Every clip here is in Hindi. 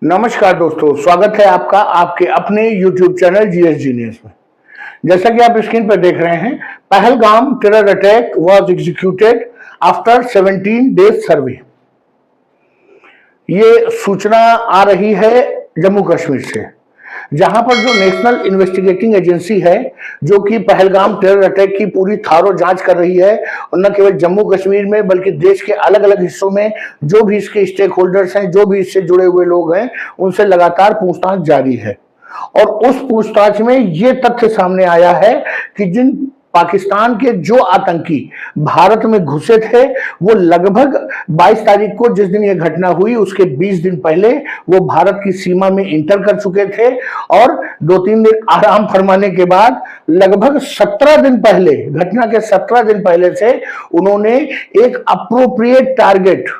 नमस्कार दोस्तों, स्वागत है आपका आपके अपने YouTube चैनल जीएस जीनियस में। जैसा कि आप स्क्रीन पर देख रहे हैं, Pahalgam terror attack was executed after 17 days survey. ये सूचना आ रही है जम्मू कश्मीर से, जहां पर जो नेशनल इन्वेस्टिगेटिंग एजेंसी है, जो कि पहलगाम टेरर अटैक की पूरी थारो जांच कर रही है, और न केवल जम्मू कश्मीर में बल्कि देश के अलग अलग हिस्सों में जो भी इसके स्टेक होल्डर्स हैं, जो भी इससे जुड़े हुए लोग हैं, उनसे लगातार पूछताछ जारी है। और उस पूछताछ में ये तथ्य सामने आया है कि जिन पाकिस्तान के जो आतंकी भारत में घुसे थे, वो लगभग 22 तारीख को जिस दिन ये घटना हुई उसके 20 दिन पहले वो भारत की सीमा में इंटर कर चुके थे, और 2-3 दिन आराम फरमाने के बाद लगभग 17 दिन पहले, घटना के 17 दिन पहले से उन्होंने एक अप्रोप्रिएट टारगेट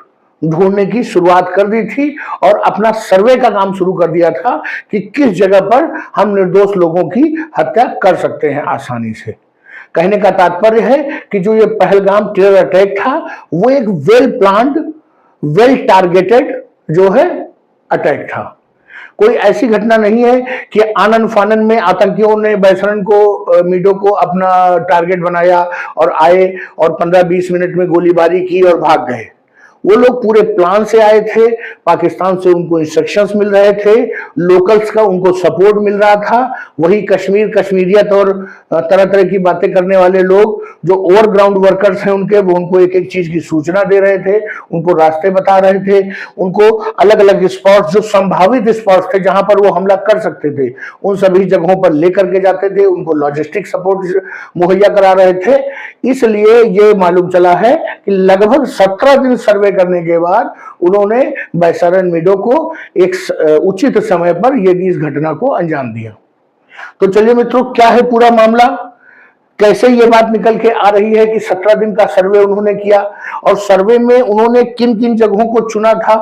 ढूंढने की शुरुआत कर दी थी और अपना सर्वे का काम शुरू कर दिया था कि किस जगह पर हम निर्दोष लोगों की हत्या कर सकते हैं आसानी से। कहने का तात्पर्य है कि जो ये पहलगाम टेरर अटैक था, वो एक वेल प्लान्ड, वेल टारगेटेड जो है अटैक था। कोई ऐसी घटना नहीं है कि आनन फानन में आतंकियों ने बैसरन को, मीडो को अपना टारगेट बनाया और आए और 15-20 मिनट में गोलीबारी की और भाग गए। वो लोग पूरे प्लान से आए थे, पाकिस्तान से उनको इंस्ट्रक्शंस मिल रहे थे, लोकल्स का उनको सपोर्ट मिल रहा था। वही कश्मीरियत और तरह तरह की बातें करने वाले लोग जो ओवरग्राउंड वर्कर्स हैं उनके, वो उनको एक एक चीज की सूचना दे रहे थे, उनको रास्ते बता रहे थे, उनको अलग अलग स्पॉट्स, जो संभावित स्पॉट्स थे जहां पर वो हमला कर सकते थे, उन सभी जगहों पर लेकर के जाते थे, उनको लॉजिस्टिक सपोर्ट मुहैया करा रहे थे। इसलिए ये मालूम चला है कि लगभग 17 दिन सर्वे करने के बाद उन्होंने बैसरन मीडो को एक उचित समय पर इस घटना को अंजाम दिया। तो चलिए मित्रों, क्या है पूरा मामला, कैसे ये बात निकल के आ रही है कि 17 दिन का सर्वे उन्होंने किया, और सर्वे में उन्होंने किन किन जगहों को चुना था।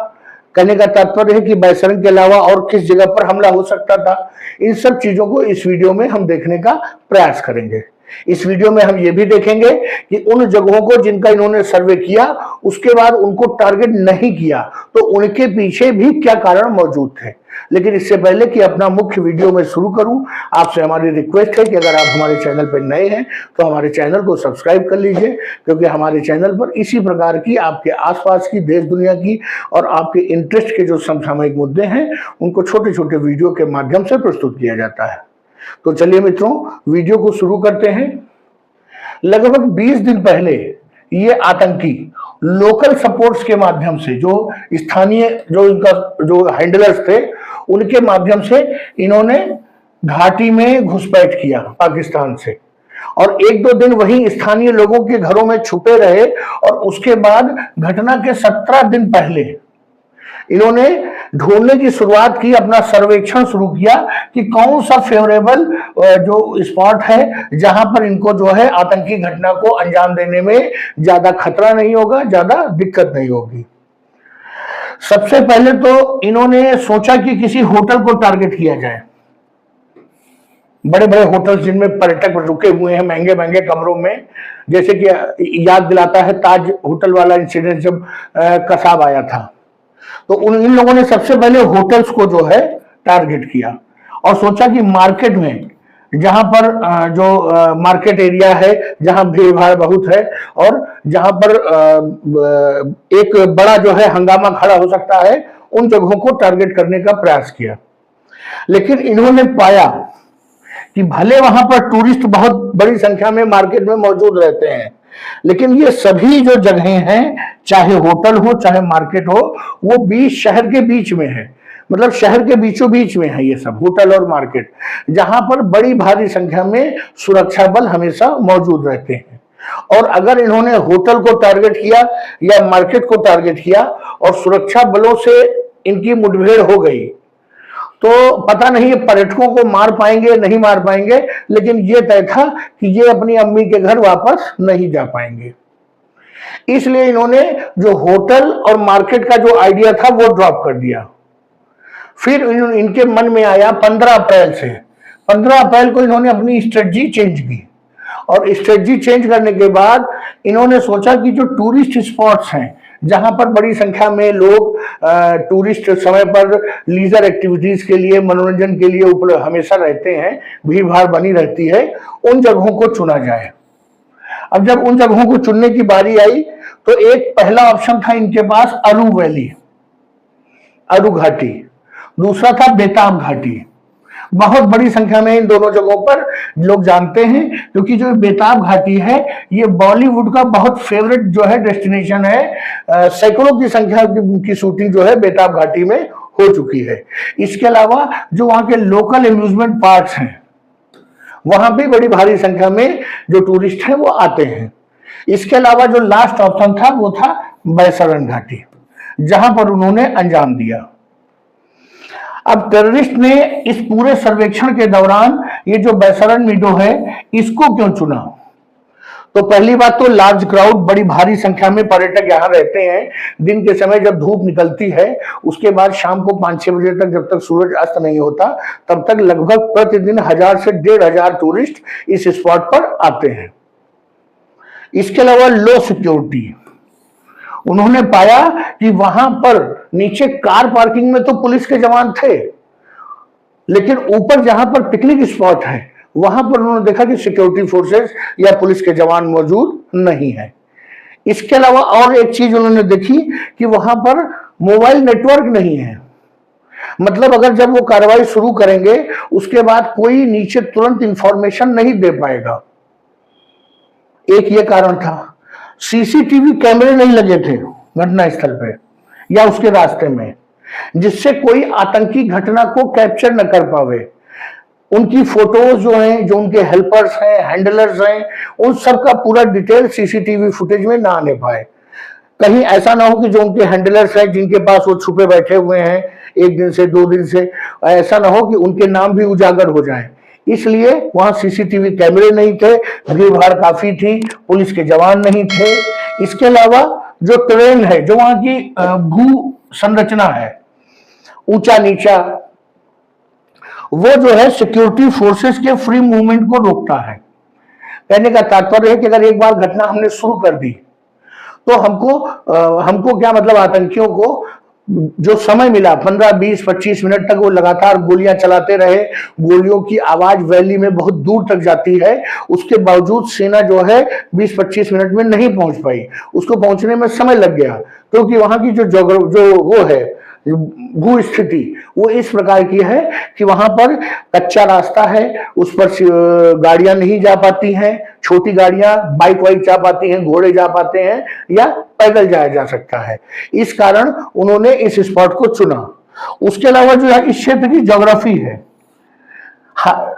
कहने का तात्पर्य है कि बैसरन के अलावा और किस जगह पर हमला हो सकता था। इन सब चीजों को इस वीडियो में हम देखने का प्रयास करेंगे। इस वीडियो में हम ये भी देखेंगे कि उन जगहों को जिनका इन्होंने सर्वे किया, उसके बाद उनको टारगेट नहीं किया, तो उनके पीछे भी क्या कारण मौजूद थे। लेकिन इससे पहले कि अपना मुख्य वीडियो में शुरू करूं, आपसे हमारी रिक्वेस्ट है कि अगर आप हमारे चैनल पर नए हैं तो हमारे चैनल को सब्सक्राइब कर लीजिए, क्योंकि हमारे चैनल पर इसी प्रकार की आपके आसपास की, देश दुनिया की और आपके इंटरेस्ट के जो समसामयिक मुद्दे हैं, उनको छोटे छोटे वीडियो के माध्यम से प्रस्तुत किया जाता है। तो चलिए मित्रों, वीडियो को शुरू करते हैं। लगभग 20 दिन पहले ये आतंकी लोकल सपोर्ट्स के माध्यम से, जो स्थानीय जो इनका जो हैंडलर्स थे, उनके माध्यम से इन्होंने घाटी में घुसपैठ किया पाकिस्तान से, और 1-2 दिन वहीं स्थानीय लोगों के घरों में छुपे रहे। और उसके बाद घटना के 17 दिन पहले इन्होंने ढूंढने की शुरुआत की, अपना सर्वेक्षण शुरू किया कि कौन सा फेवरेबल जो स्पॉट है जहां पर इनको जो है आतंकी घटना को अंजाम देने में ज्यादा खतरा नहीं होगा, ज्यादा दिक्कत नहीं होगी। सबसे पहले तो इन्होंने सोचा कि किसी होटल को टारगेट किया जाए। बड़े बड़े होटल्स जिनमें पर्यटक रुके हुए हैं महंगे महंगे कमरों में, जैसे कि याद दिलाता है ताज होटल वाला इंसिडेंट जब कसाब आया था, तो इन लोगों ने सबसे पहले होटल्स को जो है टारगेट किया और सोचा कि मार्केट में, जहां पर जो मार्केट एरिया है, जहां भीड़ भाड़ बहुत है और जहां पर एक बड़ा जो है हंगामा खड़ा हो सकता है, उन जगहों को टारगेट करने का प्रयास किया। लेकिन इन्होंने पाया कि भले वहां पर टूरिस्ट बहुत बड़ी संख्या में मार्केट में मौजूद रहते हैं, लेकिन ये सभी जो जगहें हैं, चाहे होटल हो चाहे मार्केट हो, वो शहर के बीच में है। मतलब शहर के बीचों बीच में है ये सब होटल और मार्केट, जहां पर बड़ी भारी संख्या में सुरक्षा बल हमेशा मौजूद रहते हैं। और अगर इन्होंने होटल को टारगेट किया या मार्केट को टारगेट किया और सुरक्षा बलों से इनकी मुठभेड़ हो गई, तो पता नहीं पर्यटकों को मार पाएंगे नहीं मार पाएंगे, लेकिन ये तय था कि ये अपनी अम्मी के घर वापस नहीं जा पाएंगे। इसलिए इन्होंने जो होटल और मार्केट का जो आइडिया था वो ड्रॉप कर दिया। फिर इनके मन में आया 15 अप्रैल से, 15 अप्रैल को इन्होंने अपनी स्ट्रेटजी चेंज की, और स्ट्रेटजी चेंज करने के बाद इन्होंने सोचा कि जो टूरिस्ट स्पॉट्स हैं, जहां पर बड़ी संख्या में लोग टूरिस्ट समय पर लीजर एक्टिविटीज के लिए, मनोरंजन के लिए हमेशा रहते हैं, भीड़ भाड़ बनी रहती है, उन जगहों को चुना जाए। अब जब उन जगहों को चुनने की बारी आई तो एक पहला ऑप्शन था इनके पास अरू वैली, अरू घाटी, दूसरा था बेताब घाटी। बहुत बड़ी संख्या में इन दोनों जगहों पर लोग जानते हैं, क्योंकि जो बेताब घाटी है ये बॉलीवुड का बहुत फेवरेट जो है डेस्टिनेशन है। सैकड़ों की संख्या की शूटिंग जो है बेताब घाटी में हो चुकी है। इसके अलावा जो वहां के लोकल एम्यूजमेंट पार्क्स हैं वहां भी बड़ी भारी संख्या में जो टूरिस्ट हैं वो आते हैं। इसके अलावा जो लास्ट ऑप्शन था वो था बैसरण घाटी, जहां पर उन्होंने अंजाम दिया। अब टेररिस्ट ने इस पूरे सर्वेक्षण के दौरान ये जो बैसरण मीडो है इसको क्यों चुना? तो पहली बात तो लार्ज क्राउड, बड़ी भारी संख्या में पर्यटक यहाँ रहते हैं। दिन के समय जब धूप निकलती है उसके बाद शाम को 5-6 बजे तक, जब तक सूरज अस्त नहीं होता, तब तक लगभग प्रतिदिन 1000 से 1500 टूरिस्ट इस स्पॉट पर आते हैं। इसके अलावा लो सिक्योरिटी, उन्होंने पाया कि वहां पर नीचे कार पार्किंग में तो पुलिस के जवान थे, लेकिन ऊपर जहां पर पिकनिक स्पॉट है वहां पर उन्होंने देखा कि सिक्योरिटी फोर्सेस या पुलिस के जवान मौजूद नहीं है। इसके अलावा और एक चीज उन्होंने देखी कि वहां पर मोबाइल नेटवर्क नहीं है, मतलब अगर जब वो कार्रवाई शुरू करेंगे उसके बाद कोई नीचे तुरंत इंफॉर्मेशन नहीं दे पाएगा। एक ये कारण था। सीसीटीवी कैमरे नहीं लगे थे घटना स्थल पे या उसके रास्ते में, जिससे कोई आतंकी घटना को कैप्चर न कर पावे। उनकी फोटोज जो हैं, जो उनके हेल्पर्स हैं, हैंडलर्स हैं, उन सब का पूरा डिटेल सीसीटीवी फुटेज में ना आने पाए। कहीं ऐसा ना हो कि जो उनके हैंडलर्स हैं, जिनके पास वो छुपे बैठे हुए हैं 1 दिन से 2 दिन से, ऐसा ना हो कि उनके नाम भी उजागर हो जाएं। इसलिए वहां सीसीटीवी कैमरे नहीं थे, भीड़ भाड़ काफी थी, पुलिस के जवान नहीं थे। इसके अलावा जो ट्रेन है, जो वहां की भू संरचना है, ऊंचा नीचा, वो जो है सिक्योरिटी फोर्सेस के फ्री मूवमेंट को रोकता है। कहने का तात्पर्य है कि अगर एक बार घटना हमने शुरू कर दी तो हमको क्या मतलब, आतंकियों को जो समय मिला 15, 20, 25 मिनट तक वो लगातार गोलियां चलाते रहे। गोलियों की आवाज वैली में बहुत दूर तक जाती है, उसके बावजूद सेना जो है 20-25 मिनट में नहीं पहुंच पाई। उसको पहुंचने में समय लग गया, क्योंकि वहां की जो वो है भू स्थिति वो इस प्रकार की है कि वहां पर कच्चा रास्ता है, उस पर गाड़ियां नहीं जा पाती हैं, छोटी गाड़ियां, बाइक वाइक जा पाती हैं, घोड़े जा पाते हैं, या पैदल जाया जा सकता है। इस कारण उन्होंने इस स्पॉट को चुना। उसके अलावा जो है इस क्षेत्र की ज्योग्राफी है,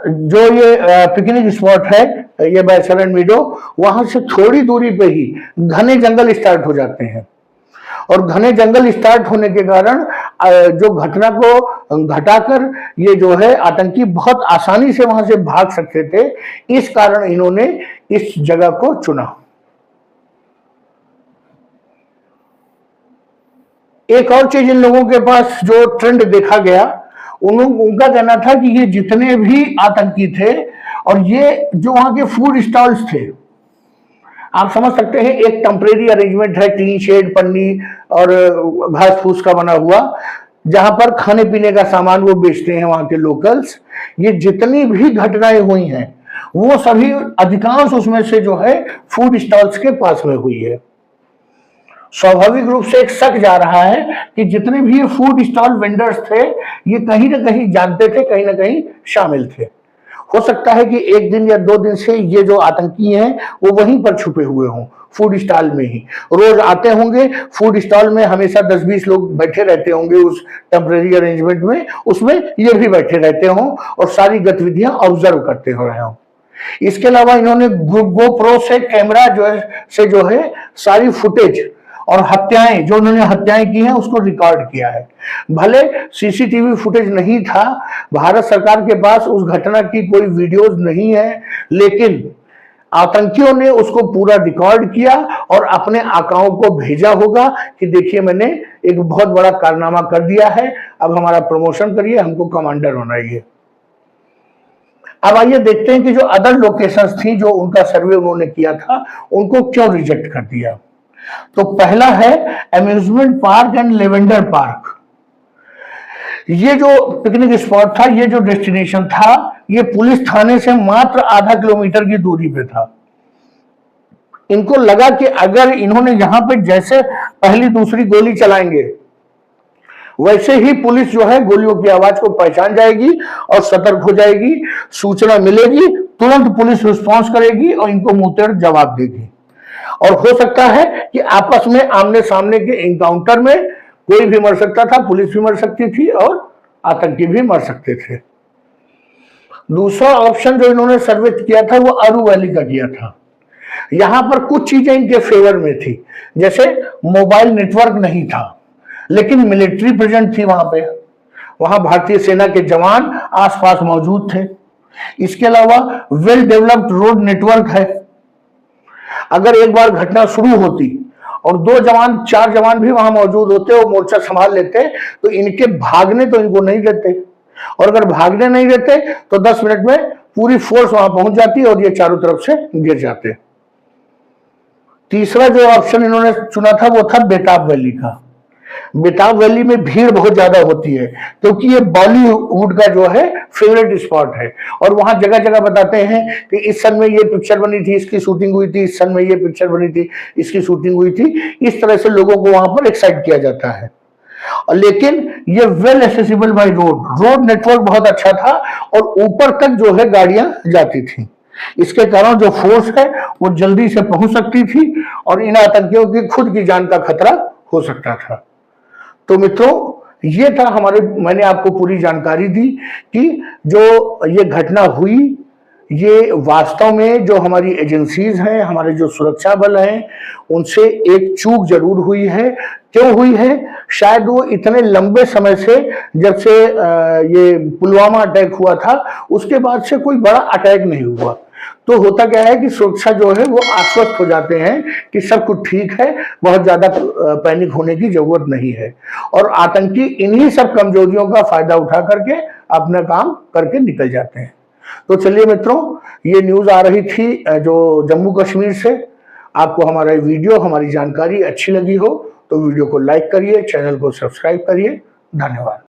जो ये पिकनिक स्पॉट है, ये बैसरण मीडो, वहां से थोड़ी दूरी पे ही घने जंगल स्टार्ट हो जाते हैं, और घने जंगल स्टार्ट होने के कारण जो घटना को घटाकर ये जो है आतंकी बहुत आसानी से वहां से भाग सकते थे। इस कारण इन्होंने इस जगह को चुना। एक और चीज इन लोगों के पास जो ट्रेंड देखा गया, उनका कहना था कि ये जितने भी आतंकी थे और ये जो वहां के फूड स्टॉल्स थे, आप समझ सकते हैं एक टेम्परेरी अरेंजमेंट है, टीन शेड, पन्नी और घास फूस का बना हुआ, जहां पर खाने पीने का सामान वो बेचते हैं वहां के लोकल्स। ये जितनी भी घटनाएं हुई हैं वो सभी अधिकांश उसमें से जो है फूड स्टॉल्स के पास में हुई है। स्वाभाविक रूप से एक शक जा रहा है कि जितने भी ये फूड स्टॉल वेंडर्स थे ये कहीं ना कहीं जानते थे, कहीं ना कहीं शामिल थे। हो सकता है कि 1 दिन या 2 दिन से ये जो आतंकी हैं वो वहीं पर छुपे हुए हों, फूड स्टॉल में ही रोज आते होंगे। फूड स्टॉल में हमेशा 10-20 लोग बैठे रहते होंगे उस टेम्परेरी अरेंजमेंट में, उसमें ये भी बैठे रहते हों और सारी गतिविधियां ऑब्जर्व करते हो रहे हों। इसके अलावा इन्होंने गोप्रो से कैमरा जो है सारी फुटेज और हत्याएं, जो उन्होंने हत्याएं की हैं उसको रिकॉर्ड किया है। भले सीसीटीवी फुटेज नहीं था, भारत सरकार के पास उस घटना की कोई वीडियोज नहीं है, लेकिन आतंकियों ने उसको पूरा रिकॉर्ड किया और अपने आकाओं को भेजा होगा कि देखिए मैंने एक बहुत बड़ा कारनामा कर दिया है, अब हमारा प्रमोशन करिए, हमको कमांडर बनाइए। अब आइए देखते हैं कि जो अदर लोकेशंस थी जो उनका सर्वे उन्होंने किया था, उनको क्यों रिजेक्ट कर दिया। तो पहला है amusement park and lavender park. ये जो पिकनिक स्पॉट था, ये जो डेस्टिनेशन था, ये पुलिस थाने से मात्र आधा किलोमीटर की दूरी पे था। इनको लगा कि अगर इन्होंने यहां पे जैसे पहली दूसरी गोली चलाएंगे, वैसे ही पुलिस जो है गोलियों की आवाज को पहचान जाएगी और सतर्क हो जाएगी, सूचना मिलेगी, तुरंत पुलिस रिस्पॉन्स करेगी और इनको मुंहतोड़ जवाब देगी। और हो सकता है कि आपस में आमने सामने के एनकाउंटर में कोई भी मर सकता था, पुलिस भी मर सकती थी और आतंकी भी मर सकते थे। दूसरा ऑप्शन जो इन्होंने सर्वे किया था वो अरू वैली का किया था। यहां पर कुछ चीजें इनके फेवर में थी, जैसे मोबाइल नेटवर्क नहीं था, लेकिन मिलिट्री प्रेजेंट थी वहां पे, वहां भारतीय सेना के जवान आसपास मौजूद थे। इसके अलावा वेल डेवलप्ड रोड नेटवर्क है। अगर एक बार घटना शुरू होती और 2 जवान 4 जवान भी वहां मौजूद होते और मोर्चा संभाल लेते, तो इनके भागने तो इनको नहीं देते, और अगर भागने नहीं देते तो 10 मिनट में पूरी फोर्स वहां पहुंच जाती और ये चारों तरफ से गिर जाते। तीसरा जो ऑप्शन इन्होंने चुना था वो था बेताब वैली का। बेताब वैली में भीड़ बहुत ज्यादा होती है, क्योंकि ये बॉलीवुड का जो है फेवरेट स्पॉट है, और वहां जगह जगह बताते हैं कि इस सन में ये पिक्चर बनी थी, इसकी शूटिंग हुई थी, इस सन में ये पिक्चर बनी थी, इसकी शूटिंग हुई थी। इस तरह से लोगों को वहां पर एक्साइट किया जाता है। लेकिन ये well accessible by road network बहुत अच्छा था और ऊपर तक जो है गाड़ियां जाती थी। इसके कारण जो फोर्स है वो जल्दी से पहुंच सकती थी और इन आतंकियों की खुद की जान का खतरा हो सकता था। तो मित्रों, ये था मैंने आपको पूरी जानकारी दी कि जो ये घटना हुई, ये वास्तव में जो हमारी एजेंसीज हैं, हमारे जो सुरक्षा बल हैं, उनसे एक चूक जरूर हुई है। क्यों हुई है? शायद वो इतने लंबे समय से, जब से ये पुलवामा अटैक हुआ था, उसके बाद से कोई बड़ा अटैक नहीं हुआ। तो होता क्या है कि सुरक्षा जो है वो आश्वस्त हो जाते हैं कि सब कुछ ठीक है, बहुत ज्यादा पैनिक होने की जरूरत नहीं है, और आतंकी इन्हीं सब कमजोरियों का फायदा उठा करके अपना काम करके निकल जाते हैं। तो चलिए मित्रों, ये न्यूज आ रही थी जो जम्मू कश्मीर से। आपको हमारा वीडियो, हमारी जानकारी अच्छी लगी हो तो वीडियो को लाइक करिए, चैनल को सब्सक्राइब करिए। धन्यवाद।